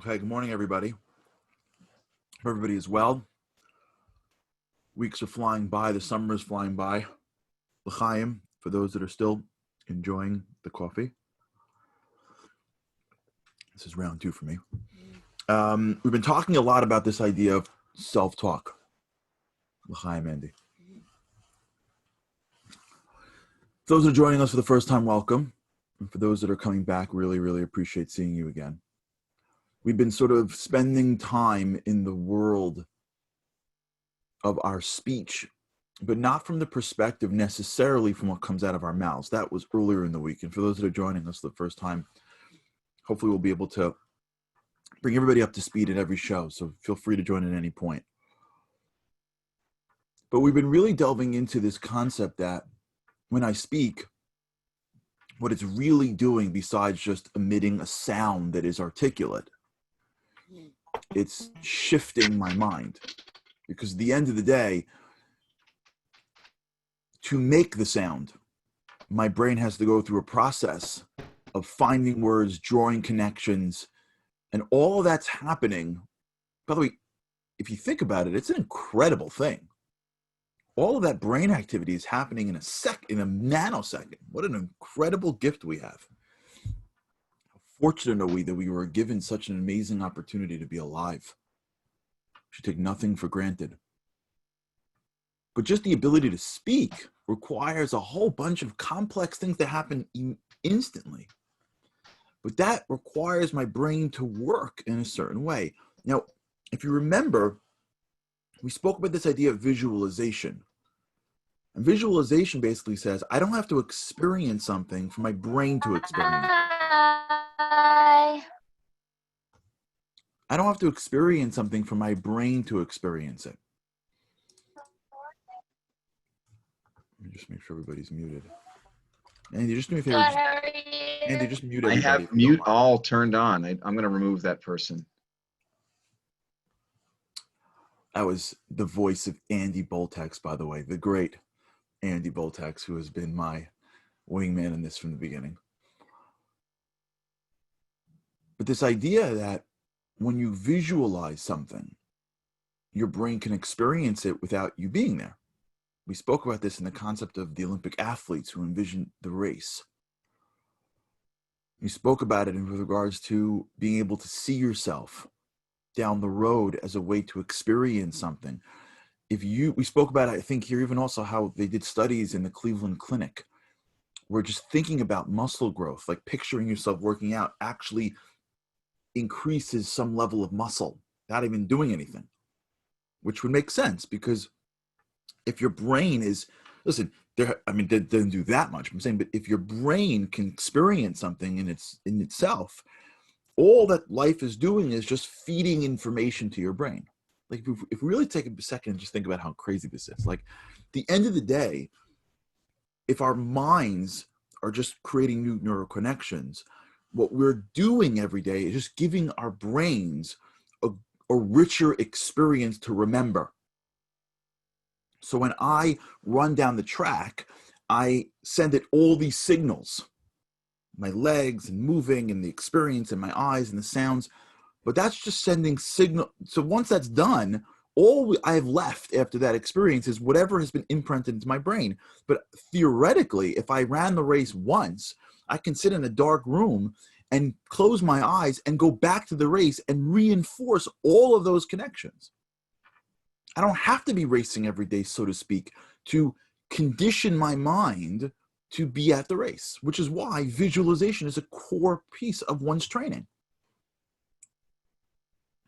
Okay, good morning, everybody. Hope everybody is well. Weeks are flying by. The summer is flying by. L'chaim, for those that are still enjoying the coffee. This is round two for me. We've been talking a lot about this idea of self-talk. L'chaim, Andy. For those that are joining us for the first time, welcome. And for those that are coming back, really, really appreciate seeing you again. We've been sort of spending time in the world of our speech, but not from the perspective necessarily from what comes out of our mouths. That was earlier in the week. And for those that are joining us for the first time, hopefully we'll be able to bring everybody up to speed at every show. So feel free to join at any point. But we've been really delving into this concept that when I speak, what it's really doing besides just emitting a sound that is articulate, it's shifting my mind. Because at the end of the day, to make the sound, my brain has to go through a process of finding words, drawing connections, and all of that's happening. By the way, if you think about it, it's an incredible thing. All of that brain activity is happening in a nanosecond. What an incredible gift we have. How fortunate are we that we were given such an amazing opportunity to be alive. We should take nothing for granted. But just the ability to speak requires a whole bunch of complex things to happen instantly. But that requires my brain to work in a certain way. Now, if you remember, we spoke about this idea of visualization. And visualization basically says, I don't have to experience something for my brain to experience it. I don't have to experience something for my brain to experience it. Let me just make sure everybody's muted. Andy, just do me a favor. Andy, just mute everybody. I have mute all turned on. I'm going to remove that person. That was the voice of Andy Boltex, by the way, the great Andy Boltex, who has been my wingman in this from the beginning. But this idea that when you visualize something, your brain can experience it without you being there. We spoke about this in the concept of the Olympic athletes who envisioned the race. We spoke about it in regards to being able to see yourself down the road as a way to experience something. We spoke about, I think here even also how they did studies in the Cleveland Clinic where just thinking about muscle growth, like picturing yourself working out, actually increases some level of muscle, not even doing anything, which would make sense because if your brain is, listen, they didn't do that much, I'm saying, but if your brain can experience something in itself, all that life is doing is just feeding information to your brain. Like if we really take a second and just think about how crazy this is, like at the end of the day, if our minds are just creating new neural connections, what we're doing every day is just giving our brains a richer experience to remember. So when I run down the track, I send it all these signals, my legs and moving and the experience and my eyes and the sounds, but that's just sending signal. So once that's done, all I have left after that experience is whatever has been imprinted into my brain. But theoretically, if I ran the race once, I can sit in a dark room and close my eyes and go back to the race and reinforce all of those connections. I don't have to be racing every day, so to speak, to condition my mind to be at the race, which is why visualization is a core piece of one's training.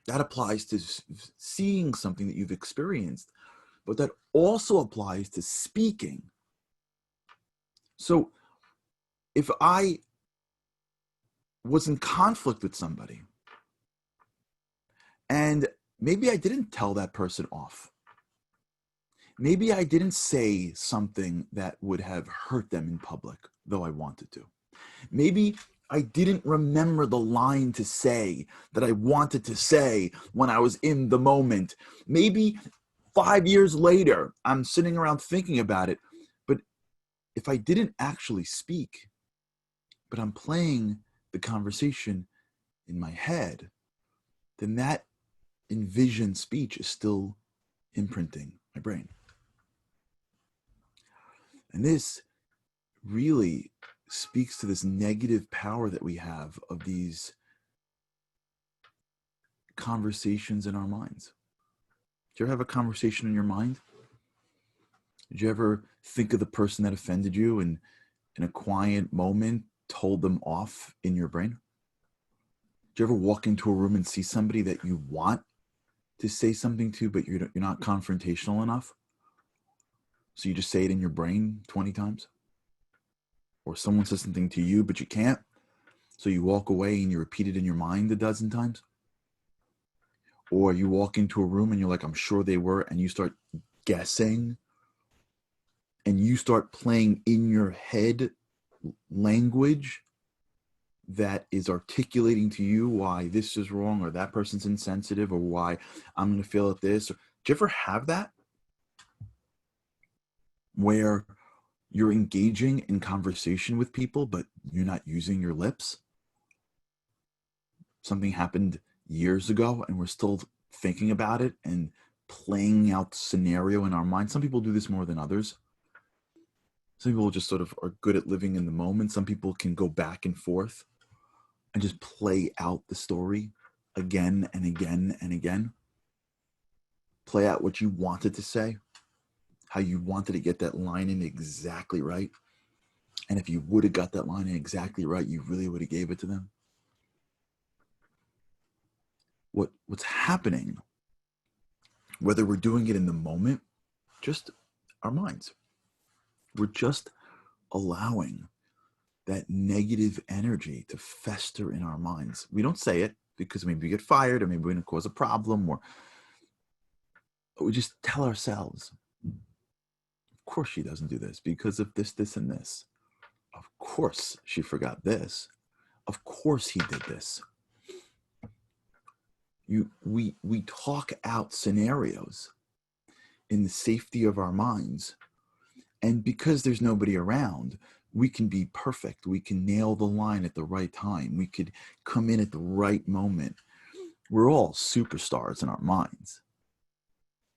That applies to seeing something that you've experienced, but that also applies to speaking. So if I was in conflict with somebody and maybe I didn't tell that person off, maybe I didn't say something that would have hurt them in public, though I wanted to. Maybe I didn't remember the line to say that I wanted to say when I was in the moment. Maybe 5 years later, I'm sitting around thinking about it. But if I didn't actually speak, but I'm playing the conversation in my head, then that envisioned speech is still imprinting my brain. And this really speaks to this negative power that we have of these conversations in our minds. Do you ever have a conversation in your mind? Did you ever think of the person that offended you and in a quiet moment told them off in your brain? Do you ever walk into a room and see somebody that you want to say something to, but you're not confrontational enough? So you just say it in your brain 20 times? Or someone says something to you, but you can't? So you walk away and you repeat it in your mind a dozen times? Or you walk into a room and you're like, I'm sure they were, and you start guessing and you start playing in your head language that is articulating to you why this is wrong or that person's insensitive or why I'm going to feel at this. Do you ever have that? Where you're engaging in conversation with people, but you're not using your lips? Something happened years ago and we're still thinking about it and playing out the scenario in our mind. Some people do this more than others. Some people just sort of are good at living in the moment. Some people can go back and forth and just play out the story again and again and again. Play out what you wanted to say, how you wanted to get that line in exactly right. And if you would have got that line in exactly right, you really would have gave it to them. What's happening, whether we're doing it in the moment, just our minds. We're just allowing that negative energy to fester in our minds. We don't say it because maybe we get fired or maybe we're going to cause a problem, or we just tell ourselves, of course she doesn't do this because of this, this, and this. Of course she forgot this. Of course he did this. We talk out scenarios in the safety of our minds. And because there's nobody around, we can be perfect. We can nail the line at the right time. We could come in at the right moment. We're all superstars in our minds.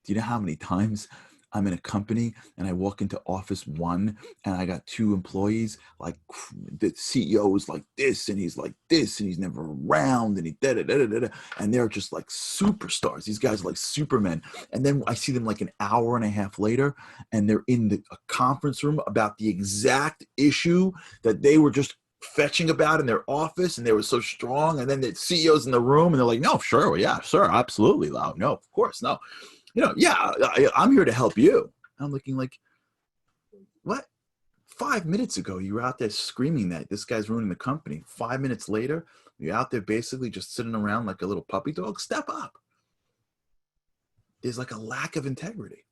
Do you know how many times I'm in a company and I walk into office one and I got two employees, like the CEO is like this and he's like this and he's never around and he da da da da da, and they're just like superstars. These guys are like supermen. And then I see them like an hour and a half later and they're in a conference room about the exact issue that they were just fetching about in their office, and they were so strong. And then the CEO's in the room and they're like, no, sure, well, yeah, sure, absolutely, no, of course, no. Yeah, I'm here to help you. I'm looking like, what? 5 minutes ago, you were out there screaming that this guy's ruining the company. 5 minutes later, you're out there basically just sitting around like a little puppy dog. Step up. There's like a lack of integrity.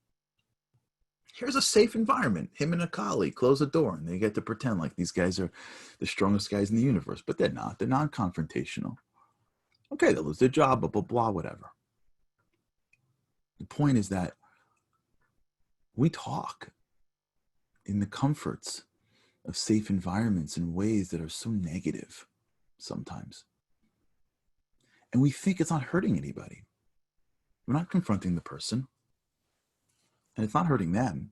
Here's a safe environment. Him and a colleague close the door and they get to pretend like these guys are the strongest guys in the universe, but they're not. They're non-confrontational. Okay, they'll lose their job, blah, blah, blah, whatever. The point is that we talk in the comforts of safe environments in ways that are so negative sometimes. And we think it's not hurting anybody. We're not confronting the person. And it's not hurting them.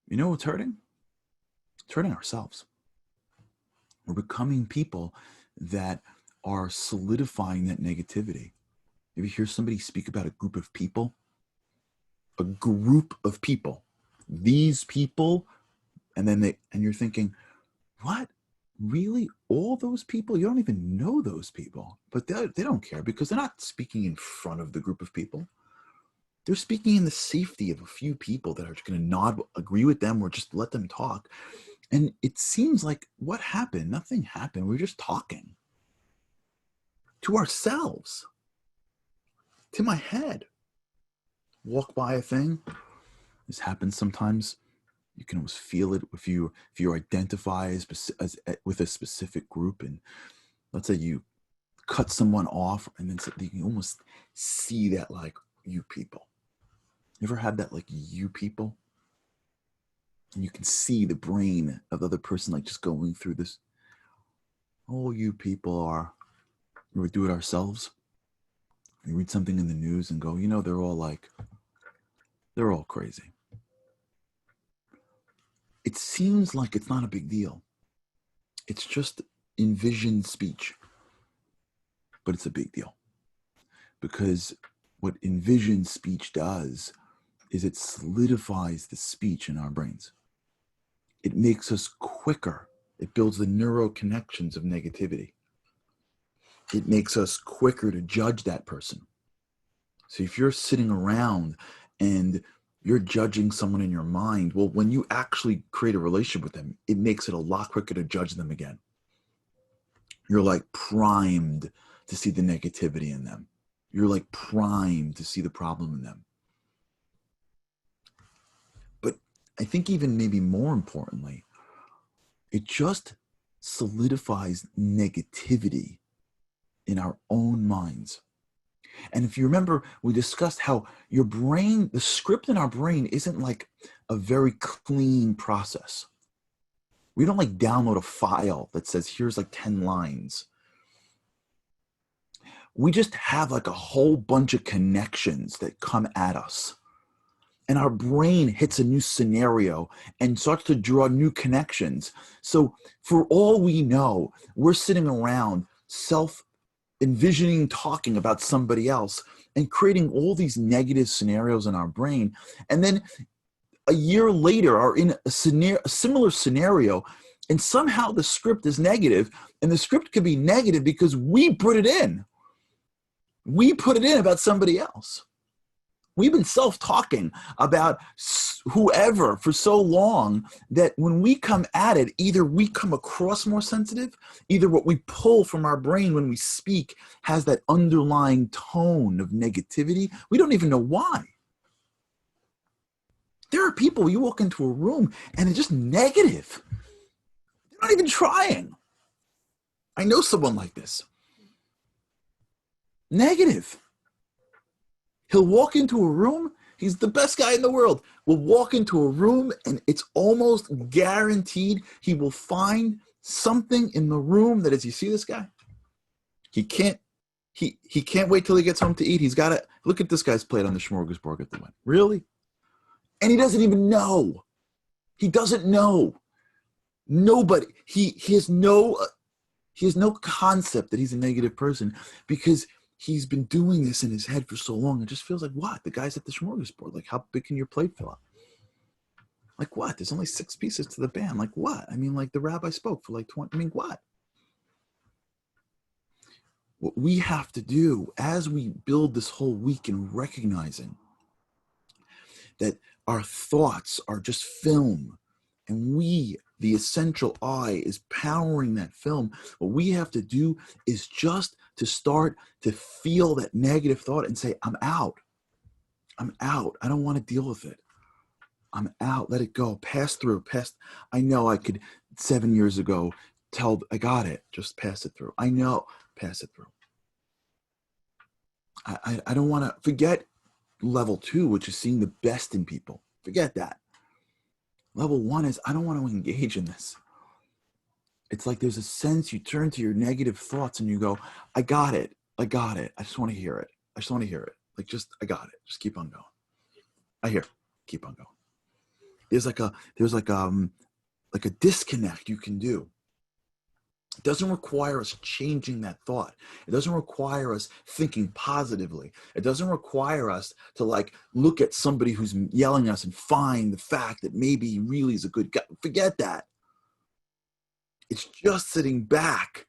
You know what's hurting? It's hurting ourselves. We're becoming people that are solidifying that negativity. If you hear somebody speak about a group of people, these people, and you're thinking, what? Really? All those people? You don't even know those people, but they don't care because they're not speaking in front of the group of people. They're speaking in the safety of a few people that are just going to nod, agree with them, or just let them talk. And it seems like, what happened? Nothing happened. We're just talking to ourselves, to my head. Walk by a thing. This happens sometimes. You can almost feel it if you identify with a specific group, and let's say you cut someone off, and then you can almost see that, like, you people. You ever had that, like, you people? And you can see the brain of the other person like just going through this. Oh, you people are We do it ourselves. We read something in the news and go, you know, they're all crazy. It seems like it's not a big deal. It's just envisioned speech. But it's a big deal. Because what envisioned speech does is it solidifies the speech in our brains. It makes us quicker. It builds the neural connections of negativity. It makes us quicker to judge that person. So if you're sitting around and you're judging someone in your mind, well, when you actually create a relationship with them, it makes it a lot quicker to judge them again. You're like primed to see the negativity in them. You're like primed to see the problem in them. But I think even maybe more importantly, it just solidifies negativity in our own minds. And if you remember, we discussed how your brain, the script in our brain isn't like a very clean process. We don't like download a file that says, here's like 10 lines. We just have like a whole bunch of connections that come at us. And our brain hits a new scenario and starts to draw new connections. So for all we know, we're sitting around envisioning talking about somebody else and creating all these negative scenarios in our brain. And then a year later are in a similar scenario, and somehow the script is negative, and the script could be negative because we put it in. We put it in about somebody else. We've been self-talking about whoever for so long that when we come at it, either we come across more sensitive, either what we pull from our brain when we speak has that underlying tone of negativity. We don't even know why. There are people, you walk into a room and it's just negative. They're not even trying. I know someone like this. Negative. He'll walk into a room. He's the best guy in the world. Will walk into a room and it's almost guaranteed he will find something in the room that, as you see this guy, he can't wait till he gets home to eat. He's got to look at this guy's plate on the smorgasbord at the win. Really? And he doesn't even know. He doesn't know. Nobody. He has no concept that he's a negative person because he's been doing this in his head for so long. It just feels like, what? The guy's at the smorgasbord. Like, how big can your plate fill up? Like, what? There's only 6 pieces to the band. Like, what? I mean, like, the rabbi spoke for like 20. I mean, what? What we have to do as we build this whole week in recognizing that our thoughts are just film, and we, the essential I, is powering that film. What we have to do is just to start to feel that negative thought and say, I'm out. I'm out. I don't want to deal with it. I'm out. Let it go. Pass through. I know I could 7 years ago tell, I got it. Just pass it through. I know. Pass it through. I don't want to forget level 2, which is seeing the best in people. Forget that. Level 1 is I don't want to engage in this. It's like there's a sense you turn to your negative thoughts and you go, I got it. I just want to hear it. Like, I got it. Just keep on going. I hear. Keep on going. There's like a disconnect you can do. It doesn't require us changing that thought. It doesn't require us thinking positively. It doesn't require us to like look at somebody who's yelling at us and find the fact that maybe he really is a good guy. Forget that. It's just sitting back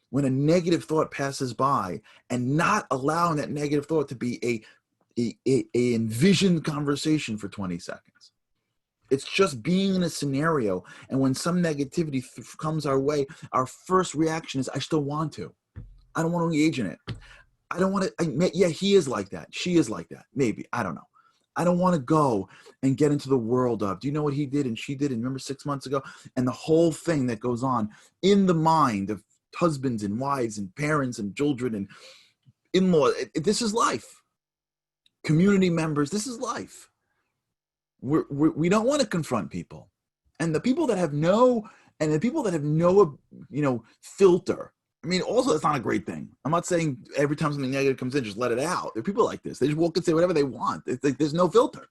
when a negative thought passes by and not allowing that negative thought to be a envisioned conversation for 20 seconds. It's just being in a scenario, and when some negativity comes our way, our first reaction is, I still want to. I don't want to engage in it. I don't want to, yeah, he is like that. She is like that. Maybe, I don't know. I don't want to go and get into the world of, do you know what he did and she did? And remember 6 months ago? And the whole thing that goes on in the mind of husbands and wives and parents and children and in-laws. This is life. Community members, this is life. We don't want to confront people. And the people that have no filter. I I mean, also, that's not a great thing. I'm not saying every time something negative comes in, just let it out. There are people like this. They just walk and say whatever they want. It's like there's no filter.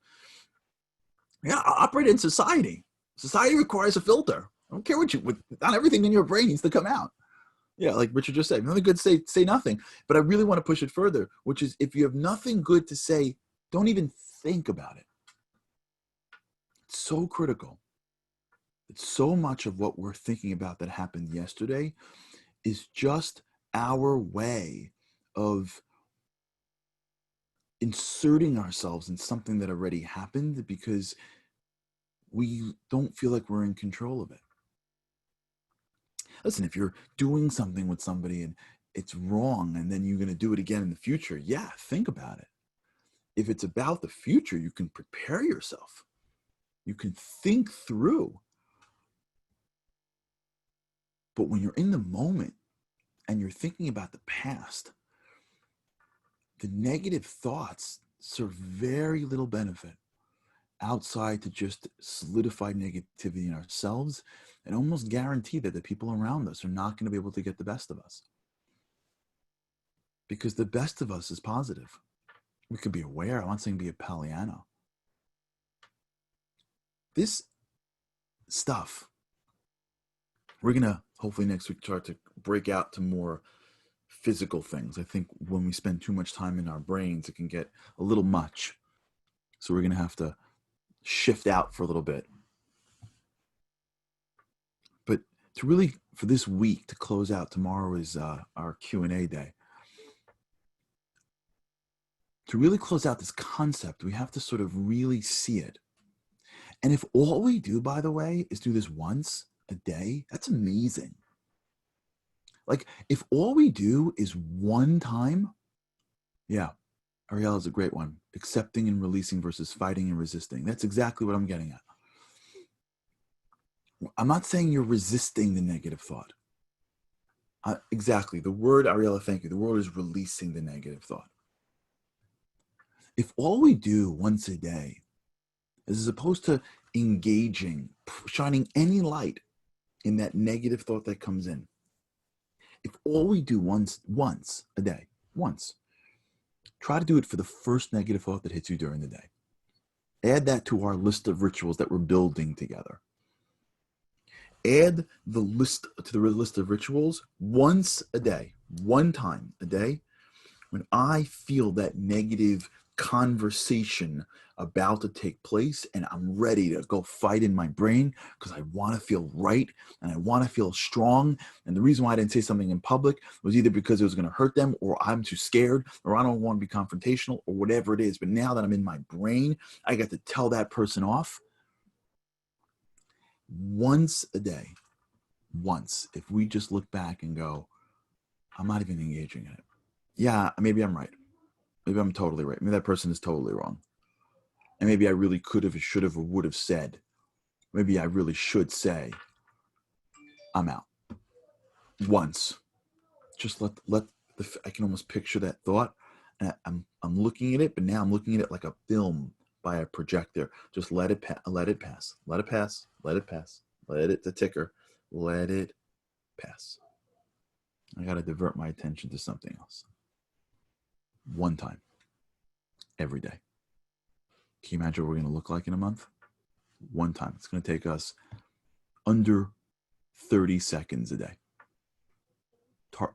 Yeah, I operate in society. Society requires a filter. I don't care not everything in your brain needs to come out. Yeah, like Richard just said, nothing good, say nothing. But I really want to push it further, which is if you have nothing good to say, don't even think about it. It's so critical. It's so much of what we're thinking about that happened yesterday is just our way of inserting ourselves in something that already happened because we don't feel like we're in control of it. Listen, if you're doing something with somebody and it's wrong and then you're going to do it again in the future, yeah, think about it. If it's about the future, you can prepare yourself. You can think through. But when you're in the moment and you're thinking about the past, the negative thoughts serve very little benefit outside to just solidify negativity in ourselves and almost guarantee that the people around us are not going to be able to get the best of us. Because the best of us is positive. We could be aware. I'm not saying be a Pollyanna. This stuff, we're going to hopefully next week start to break out to more physical things. I think when we spend too much time in our brains, it can get a little much. So we're going to have to shift out for a little bit. But to really, for this week, to close out, tomorrow is our Q&A day. To really close out this concept, we have to sort of really see it. And if all we do, by the way, is do this once a day, that's amazing. Like, if all we do is one time, yeah, Ariel is a great one. Accepting and releasing versus fighting and resisting. That's exactly what I'm getting at. I'm not saying you're resisting the negative thought. Exactly. The word, Ariella, thank you. The word is releasing the negative thought. If all we do once a day is as opposed to engaging, shining any light in that negative thought that comes in, if all we do once a day, try to do it for the first negative thought that hits you during the day. Add that to our list of rituals that we're building together. Add the list to the list of rituals once a day, one time a day, when I feel that negative conversation about to take place and I'm ready to go fight in my brain because I want to feel right and I want to feel strong. And the reason why I didn't say something in public was either because it was going to hurt them or I'm too scared or I don't want to be confrontational or whatever it is. But now that I'm in my brain, I got to tell that person off. Once a day, if we just look back and go, I'm not even engaging in it. Yeah, maybe I'm right. Maybe I'm totally right. Maybe that person is totally wrong. And maybe I really could have, should have, or would have said. Maybe I really should say, I'm out. Once. Just I can almost picture that thought. And I'm looking at it, but now I'm looking at it like a film by a projector. Just let it pass. Let it pass. Let it pass. Let it pass. Let it, the ticker. Let it pass. I got to divert my attention to something else. One time. Every day. Can you imagine what we're going to look like in a month? One time. It's going to take us under 30 seconds a day.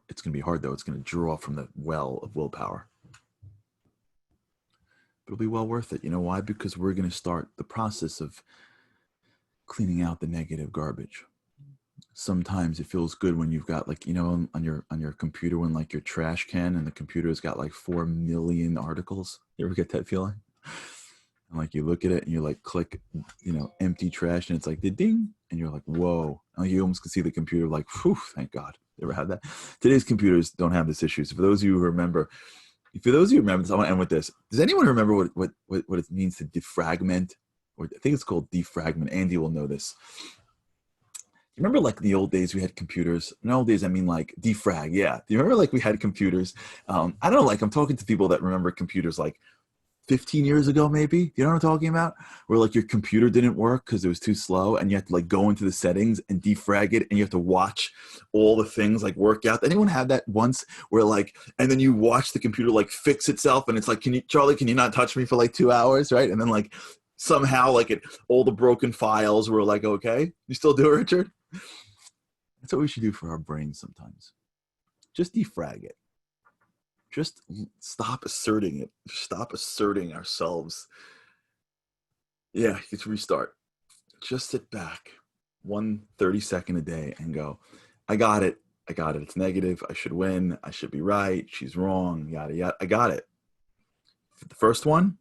It's going to be hard, though. It's going to draw from the well of willpower. But it'll be well worth it. You know why? Because we're going to start the process of cleaning out the negative garbage. Sometimes it feels good when you've got, like, you know, on your computer, when like your trash can and the computer's got like 4 million articles. You ever get that feeling? And like you look at it and you like click, you know, empty trash and it's like ding, and you're like, whoa. And you almost can see the computer like, whew, thank God. You ever had that? Today's computers don't have this issue. So for those of you who remember, this, I want to end with this. Does anyone remember what it means to defragment? Or I think it's called defragment. Andy will know this. You remember like in the old days we had computers? In the old days, I mean like defrag, yeah. Do you remember like we had computers? I don't know, like I'm talking to people that remember computers like 15 years ago, maybe. You know what I'm talking about? Where like your computer didn't work because it was too slow, and you have to like go into the settings and defrag it, and you have to watch all the things like work out. Anyone have that once where like, and then you watch the computer like fix itself, and it's like, Charlie, can you not touch me for like 2 hours, right? And then like somehow like all the broken files were like, okay, you still do it, Richard? That's what we should do for our brains sometimes. Just defrag it. Just stop asserting it. Stop asserting ourselves. Yeah, let's restart. Just sit back 1 30-second a day and go, I got it. I got it. It's negative. I should win. I should be right. She's wrong. Yada, yada. I got it. The first one,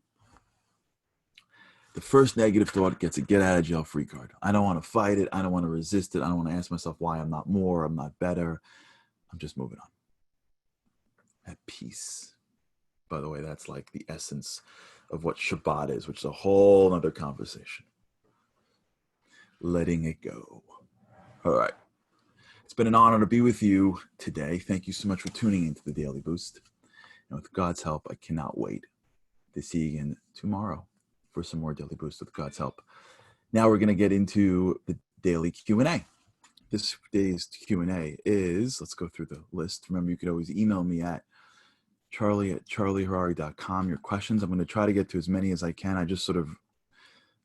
the first negative thought gets a get out of jail free card. I don't want to fight it. I don't want to resist it. I don't want to ask myself why I'm not more. I'm not better. I'm just moving on. At peace. By the way, that's like the essence of what Shabbat is, which is a whole other conversation. Letting it go. All right. It's been an honor to be with you today. Thank you so much for tuning into the Daily Boost. And with God's help, I cannot wait to see you again tomorrow for some more Daily Boost with God's help. Now we're going to get into the Daily Q&A. This day's Q&A is, let's go through the list. Remember, you could always email me at charlie@charlieharary.com. Your questions. I'm going to try to get to as many as I can. I just sort of,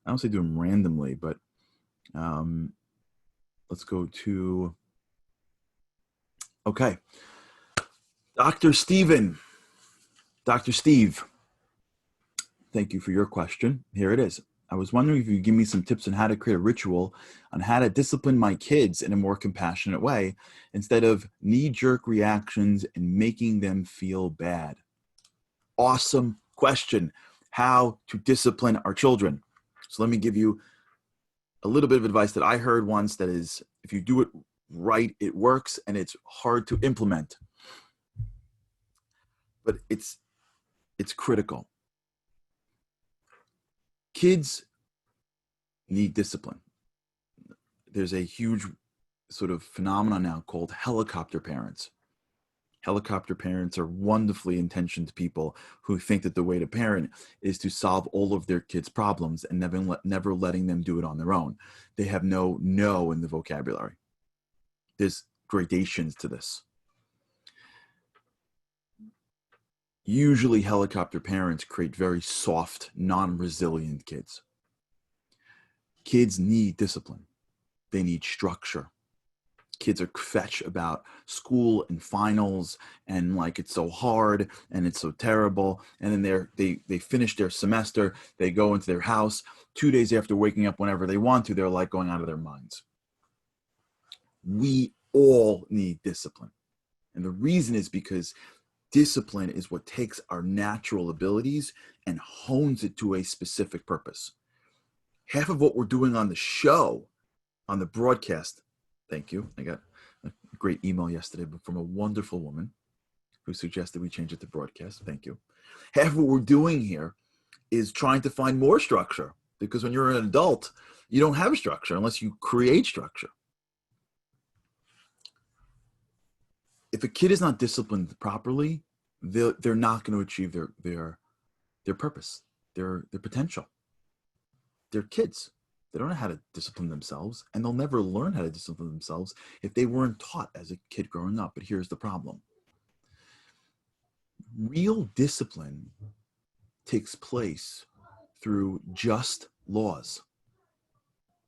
I don't say do them randomly, but let's go to, okay. Dr. Steve, thank you for your question. Here it is. I was wondering if you could give me some tips on how to create a ritual on how to discipline my kids in a more compassionate way instead of knee-jerk reactions and making them feel bad. Awesome question. How to discipline our children. So let me give you a little bit of advice that I heard once that is, if you do it right, it works, and it's hard to implement. But it's critical. Kids need discipline. There's a huge sort of phenomenon now called helicopter parents. Helicopter parents are wonderfully intentioned people who think that the way to parent is to solve all of their kids' problems and never letting them do it on their own. They have no in the vocabulary. There's gradations to this. Usually helicopter parents create very soft, non-resilient kids. Kids need discipline. They need structure. Kids are fetch about school and finals and like it's so hard and it's so terrible. And then they finish their semester, they go into their house 2 days after waking up whenever they want to, they're like going out of their minds. We all need discipline. And the reason is because discipline is what takes our natural abilities and hones it to a specific purpose. Half of what we're doing on the show, on the broadcast, thank you. I got a great email yesterday from a wonderful woman who suggested we change it to broadcast. Thank you. Half of what we're doing here is trying to find more structure, because when you're an adult, you don't have structure unless you create structure. If a kid is not disciplined properly, they're not going to achieve their purpose, their potential. They're kids. They don't know how to discipline themselves, and they'll never learn how to discipline themselves if they weren't taught as a kid growing up. But here's the problem. Real discipline takes place through just laws,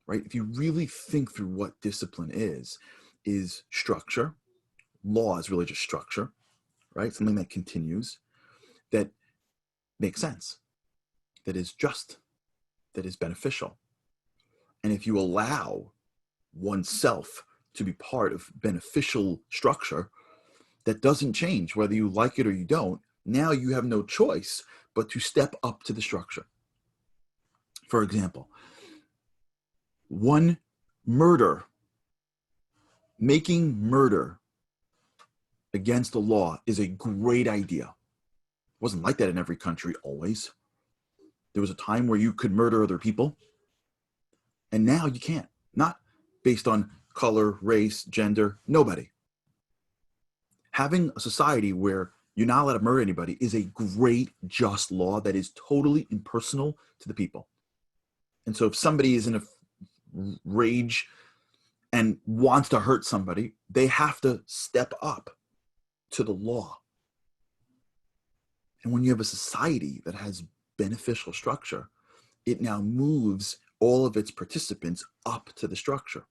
right? If you really think through what discipline is structure. Law is really just structure, right? Something that continues, that makes sense, that is just, that is beneficial. And if you allow oneself to be part of beneficial structure that doesn't change, whether you like it or you don't, now you have no choice but to step up to the structure. For example, making murder against the law is a great idea. It wasn't like that in every country always. There was a time where you could murder other people, and now you can't. Not based on color, race, gender, nobody. Having a society where you're not allowed to murder anybody, is a great, just law that is totally impersonal to the people. And so if somebody is in a rage and wants to hurt somebody, they have to step up to the law. And when you have a society that has beneficial structure, it now moves all of its participants up to the structure.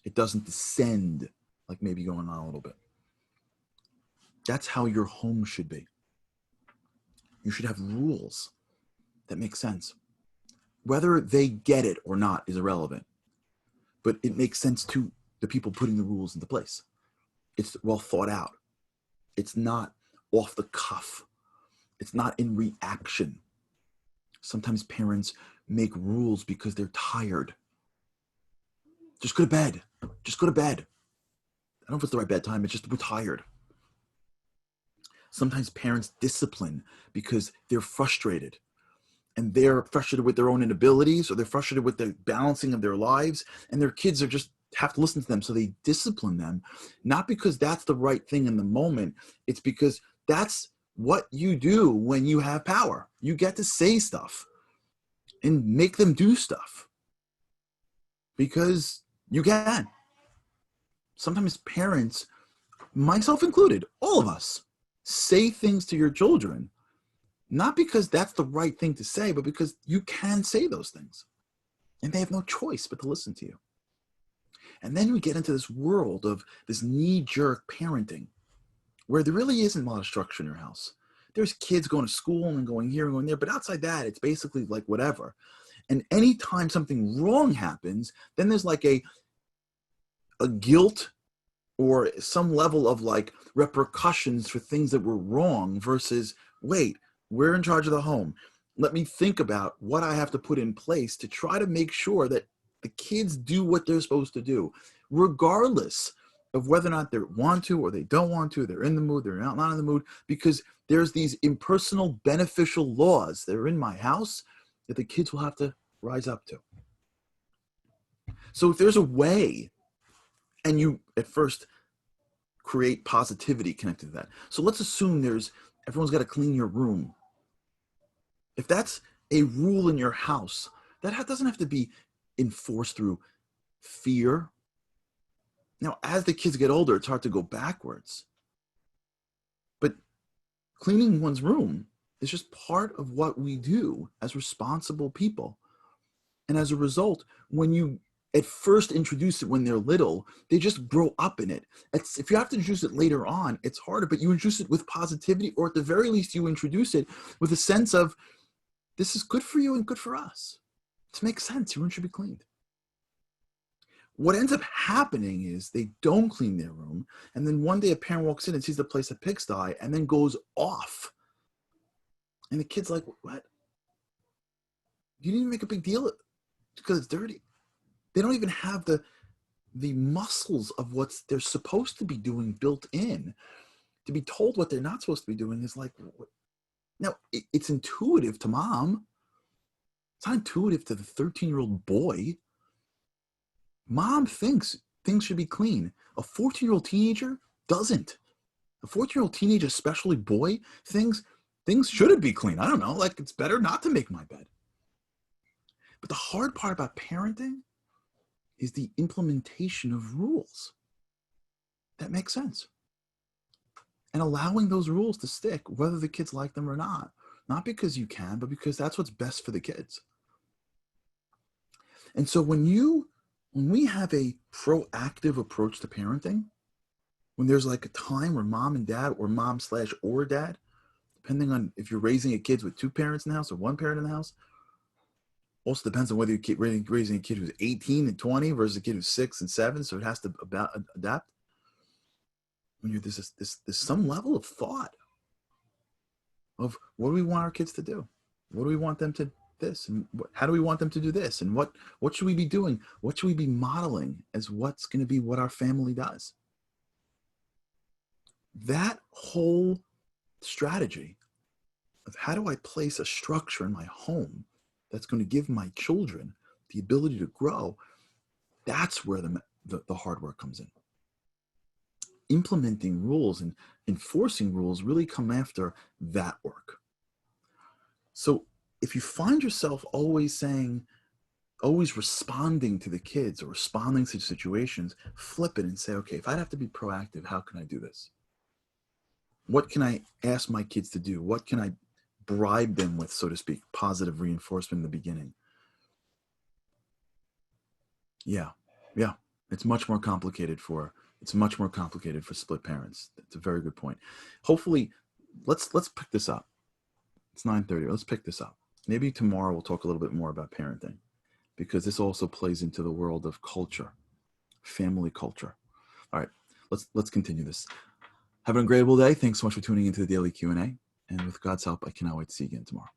It doesn't descend like maybe going on a little bit. That's how your home should be. You should have rules that make sense. Whether they get it or not is irrelevant, but it makes sense to the people putting the rules into place. It's well thought out. It's not off the cuff. It's not in reaction. Sometimes parents make rules because they're tired. Just go to bed. Just go to bed. I don't know if it's the right bedtime. It's just we're tired. Sometimes parents discipline because they're frustrated. And they're frustrated with their own inabilities, or they're frustrated with the balancing of their lives, and their kids are just have to listen to them. So they discipline them, not because that's the right thing in the moment. It's because that's what you do when you have power. You get to say stuff and make them do stuff because you can. Sometimes parents, myself included, all of us, say things to your children, not because that's the right thing to say, but because you can say those things. And they have no choice but to listen to you. And then we get into this world of this knee-jerk parenting where there really isn't a lot of structure in your house. There's kids going to school and going here and going there, but outside that, it's basically like whatever. And anytime something wrong happens, then there's like a guilt or some level of like repercussions for things that were wrong versus, wait, we're in charge of the home. Let me think about what I have to put in place to try to make sure that the kids do what they're supposed to do, regardless of whether or not they want to or they don't want to, they're in the mood, they're not in the mood, because there's these impersonal beneficial laws that are in my house that the kids will have to rise up to. So if there's a way, and you at first create positivity connected to that. So let's assume everyone's got to clean your room. If that's a rule in your house, that doesn't have to be enforced through fear. Now, as the kids get older, it's hard to go backwards. But cleaning one's room is just part of what we do as responsible people. And as a result, when you at first introduce it when they're little, they just grow up in it. If you have to introduce it later on, it's harder, but you introduce it with positivity, or at the very least, you introduce it with a sense of, this is good for you and good for us. It makes sense. Your room should be cleaned. What ends up happening is they don't clean their room, and then one day a parent walks in and sees the place a pigsty and then goes off. And the kid's like, what? You didn't even make a big deal because it's dirty. They don't even have the muscles of what they're supposed to be doing built in. To be told what they're not supposed to be doing is like, what? Now, it's intuitive to mom. It's not intuitive to the 13-year-old boy. Mom thinks things should be clean. A 14-year-old teenager doesn't. A 14-year-old teenager, especially boy, things shouldn't be clean. I don't know, like it's better not to make my bed. But the hard part about parenting is the implementation of rules that make sense. And allowing those rules to stick, whether the kids like them or not. Not because you can, but because that's what's best for the kids. And so when we have a proactive approach to parenting, when there's like a time where mom and dad, or mom/or dad, depending on if you're raising a kid with two parents in the house or one parent in the house, also depends on whether you're raising a kid who's 18 and 20 versus a kid who's 6 and 7, so it has to adapt. When there's some level of thought of what do we want our kids to do? What do we want them to this? And how do we want them to do this? And what should we be doing? What should we be modeling as what's going to be what our family does? That whole strategy of how do I place a structure in my home that's going to give my children the ability to grow, that's where the hard work comes in. implementing rules and enforcing rules really come after that work. So if you find yourself always responding to the kids or responding to situations, flip it and say, okay, if I'd have to be proactive, how can I do this? What can I ask my kids to do? What can I bribe them with, so to speak, positive reinforcement in the beginning? Yeah. It's much more complicated for split parents. That's a very good point. Hopefully, let's pick this up. It's 9:30. Let's pick this up. Maybe tomorrow we'll talk a little bit more about parenting, because this also plays into the world of culture, family culture. All right, let's continue this. Have an incredible day. Thanks so much for tuning into the Daily Q&A. And with God's help, I cannot wait to see you again tomorrow.